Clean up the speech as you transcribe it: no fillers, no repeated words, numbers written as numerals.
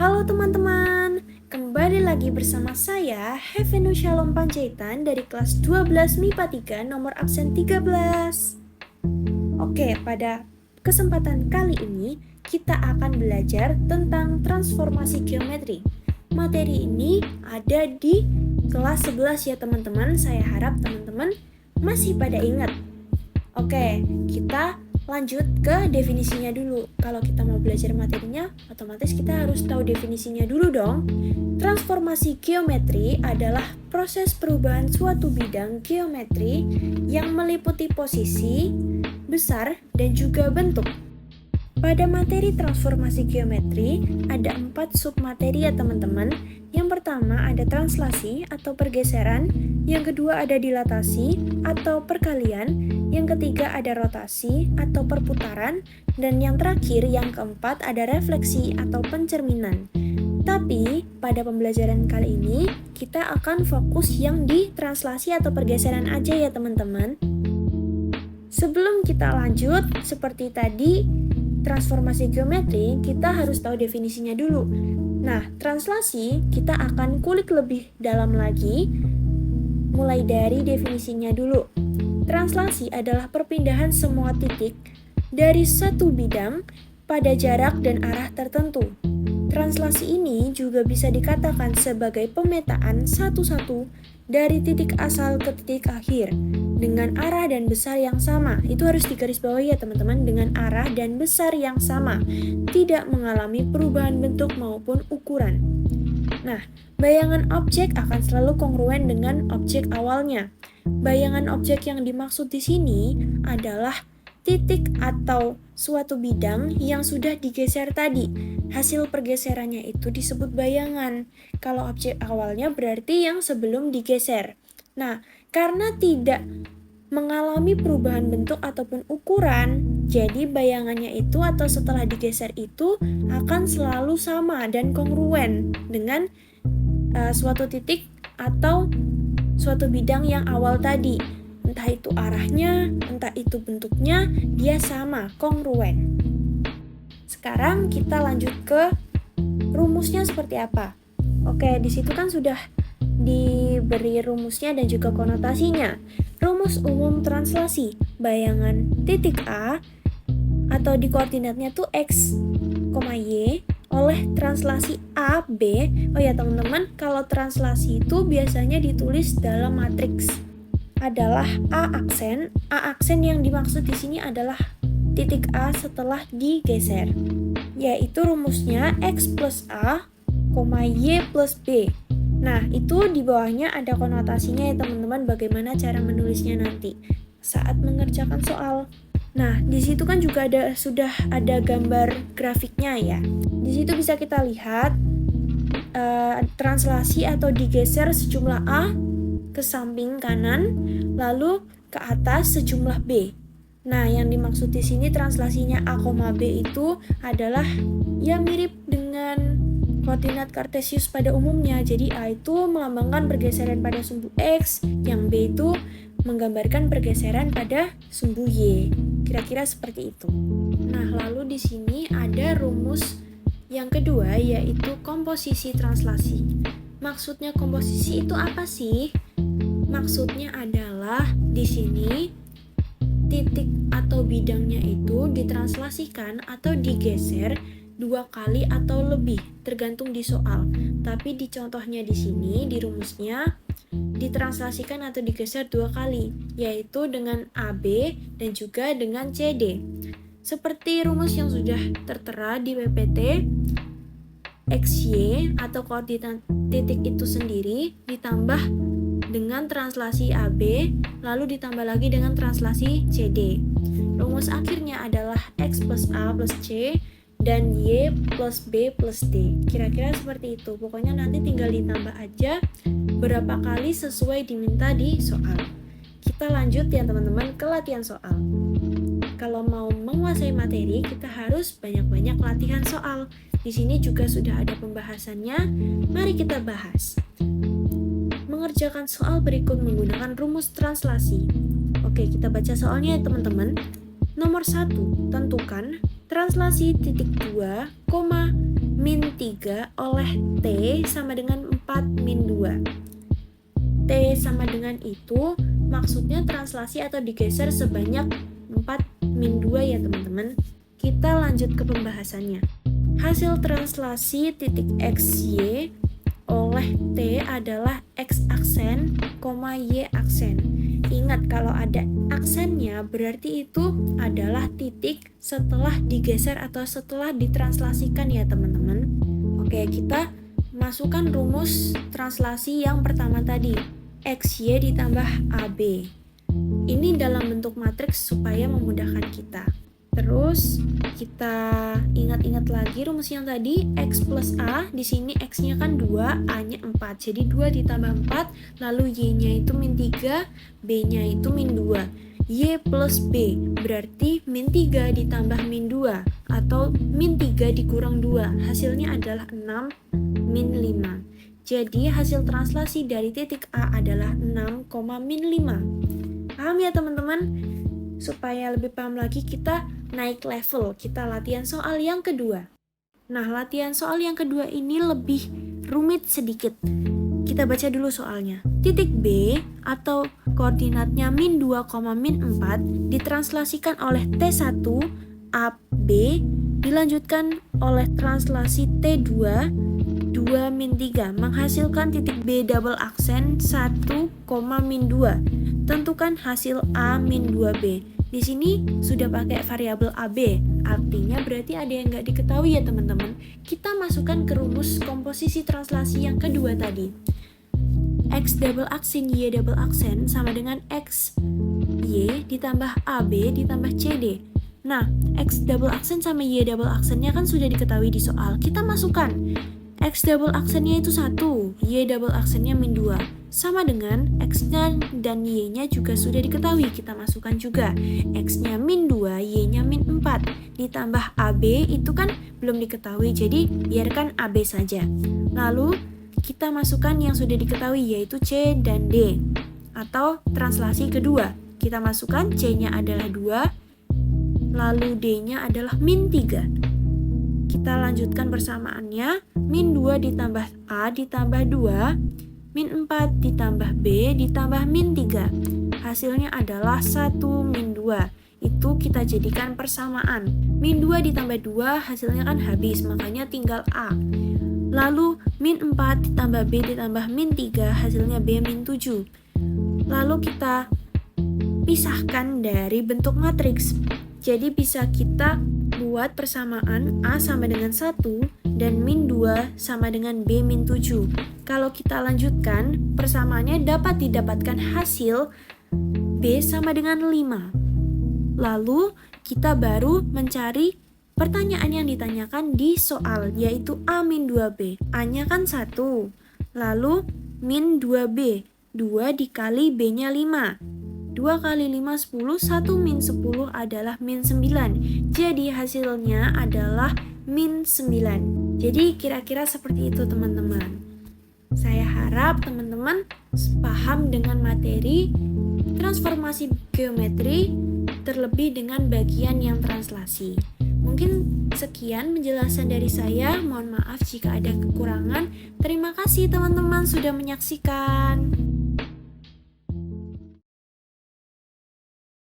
Halo teman-teman, kembali lagi bersama saya Heavenly Shalom Panjaitan dari kelas 12 MIPA 3 nomor absen 13. Oke, pada kesempatan kali ini kita akan belajar tentang transformasi geometri. Materi ini ada di kelas 11 ya teman-teman, saya harap teman-teman masih pada ingat. Oke, kita lanjut ke definisinya dulu. Kalau kita mau belajar materinya, otomatis kita harus tahu definisinya dulu dong. Transformasi geometri adalah proses perubahan suatu bidang geometri yang meliputi posisi, besar, dan juga bentuk. Pada materi transformasi geometri, ada 4 submateri ya teman-teman. Yang pertama ada translasi atau pergeseran, yang kedua ada dilatasi atau perkalian, yang ketiga ada rotasi atau perputaran, dan yang terakhir yang keempat ada refleksi atau pencerminan. Tapi pada pembelajaran kali ini kita akan fokus yang di translasi atau pergeseran aja ya teman-teman. Sebelum kita lanjut, seperti tadi transformasi geometri, kita harus tahu definisinya dulu. Nah, translasi kita akan kulik lebih dalam lagi, mulai dari definisinya dulu. Translasi adalah perpindahan semua titik dari satu bidang pada jarak dan arah tertentu. Translasi ini juga bisa dikatakan sebagai pemetaan satu-satu dari titik asal ke titik akhir dengan arah dan besar yang sama. Itu harus digarisbawahi ya teman-teman, dengan arah dan besar yang sama, tidak mengalami perubahan bentuk maupun ukuran. Nah, bayangan objek akan selalu kongruen dengan objek awalnya. Bayangan objek yang dimaksud di sini adalah titik atau suatu bidang yang sudah digeser tadi. Hasil pergeserannya itu disebut bayangan. Kalau objek awalnya berarti yang sebelum digeser. Nah, karena tidak mengalami perubahan bentuk ataupun ukuran, jadi bayangannya itu atau setelah digeser itu akan selalu sama dan kongruen dengan suatu titik atau suatu bidang yang awal tadi. Entah itu arahnya, entah itu bentuknya, dia sama, kongruen. Sekarang kita lanjut ke rumusnya seperti apa. Oke, di situ kan sudah diberi rumusnya dan juga konotasinya. Rumus umum translasi, bayangan titik A atau di koordinatnya tuh X, Y oleh translasi A, B. Oh ya teman-teman, kalau translasi itu biasanya ditulis dalam matriks. Adalah A aksen yang dimaksud di sini adalah titik A setelah digeser, yaitu rumusnya X plus A, Y plus B. Nah, itu di bawahnya ada konotasinya ya teman-teman, bagaimana cara menulisnya nanti saat mengerjakan soal. Nah, di situ kan juga sudah ada gambar grafiknya ya. Di situ bisa kita lihat translasi atau digeser sejumlah A ke samping kanan, lalu ke atas sejumlah B. Nah, yang dimaksud di sini translasinya A, B itu adalah ya mirip dengan koordinat kartesius pada umumnya. Jadi A itu melambangkan pergeseran pada sumbu X, yang B itu menggambarkan pergeseran pada sumbu Y. Kira-kira seperti itu. Nah, lalu di sini ada rumus yang kedua, yaitu komposisi translasi. Maksudnya komposisi itu apa sih? Maksudnya adalah di sini titik atau bidangnya itu ditranslasikan atau digeser 2 kali atau lebih, tergantung di soal. Tapi di contohnya di sini di rumusnya ditranslasikan atau digeser 2 kali, yaitu dengan AB dan juga dengan CD. Seperti rumus yang sudah tertera di PPT, XY atau koordinat titik itu sendiri ditambah dengan translasi AB, lalu ditambah lagi dengan translasi CD. Rumus akhirnya adalah X plus A plus C dan Y plus B plus D. Kira-kira seperti itu. Pokoknya nanti tinggal ditambah aja berapa kali sesuai diminta di soal. Kita lanjut ya teman-teman ke latihan soal. Kalau mau menguasai materi, kita harus banyak-banyak latihan soal. Di sini juga sudah ada pembahasannya. Mari kita bahas. Mengerjakan soal berikut menggunakan rumus translasi. Oke, kita baca soalnya ya teman-teman. Nomor 1, tentukan translasi titik 2, min 3 oleh T sama dengan 4 min 2. T sama dengan itu maksudnya translasi atau digeser sebanyak 4 min 2 ya teman-teman. Kita lanjut ke pembahasannya. Hasil translasi titik XY oleh T adalah X aksen, Y aksen. Ingat kalau ada aksennya berarti itu adalah titik setelah digeser atau setelah ditranslasikan ya teman-teman. Oke, kita masukkan rumus translasi yang pertama tadi. XY ditambah AB. Ini dalam bentuk matriks supaya memudahkan kita. Terus kita ingat-ingat lagi rumus yang tadi, X plus A, di sini X-nya kan 2, A-nya 4. Jadi 2 ditambah 4, lalu Y-nya itu min 3, B-nya itu min 2. Y plus B, berarti min 3 ditambah min 2, atau min 3 dikurang 2, hasilnya adalah 6 min 5. Jadi hasil translasi dari titik A adalah 6, min 5. Paham ya teman-teman? Supaya lebih paham lagi kita naik level, kita latihan soal yang kedua. Nah, latihan soal yang kedua ini lebih rumit sedikit. Kita baca dulu soalnya. Titik B atau koordinatnya min 2, min 4 ditranslasikan oleh T1 AB dilanjutkan oleh translasi T2 2 min 3 menghasilkan titik B double aksen 1, min 2. Tentukan hasil A min 2B. Di sini sudah pakai variabel AB, artinya berarti ada yang nggak diketahui ya teman-teman. Kita masukkan ke rumus komposisi translasi yang kedua tadi. X double aksen Y double aksen sama dengan X Y ditambah AB ditambah CD. Nah, X double aksen sama Y double aksennya kan sudah diketahui di soal. Kita masukkan. X double aksennya itu 1, Y double aksennya min 2. Sama dengan X-nya dan Y-nya juga sudah diketahui, kita masukkan juga. X-nya min 2, Y-nya min 4. Ditambah AB itu kan belum diketahui, jadi biarkan AB saja. Lalu kita masukkan yang sudah diketahui yaitu C dan D. Atau translasi kedua, kita masukkan C-nya adalah 2, lalu D-nya adalah min 3. Kita lanjutkan persamaannya, min 2 ditambah A ditambah 2, min 4 ditambah B ditambah min 3. Hasilnya adalah 1 min 2. Itu kita jadikan persamaan. Min 2 ditambah 2 hasilnya kan habis, makanya tinggal A. Lalu min 4 ditambah B ditambah min 3 hasilnya B min 7. Lalu kita pisahkan dari bentuk matriks. Jadi bisa kita buat persamaan A sama dengan 1 dan min 2 sama dengan B min 7. Kalau kita lanjutkan, persamaannya dapat didapatkan hasil B sama dengan 5. Lalu kita baru mencari pertanyaan yang ditanyakan di soal, yaitu A min 2B. A-nya kan 1, lalu min 2B, 2 dikali B-nya 5. 2 kali 5 10, 1 min 10 adalah min 9. Jadi hasilnya adalah min 9. Jadi kira-kira seperti itu teman-teman. Saya harap teman-teman paham dengan materi transformasi geometri, terlebih dengan bagian yang translasi. Mungkin sekian penjelasan dari saya. Mohon maaf jika ada kekurangan. Terima kasih teman-teman sudah menyaksikan.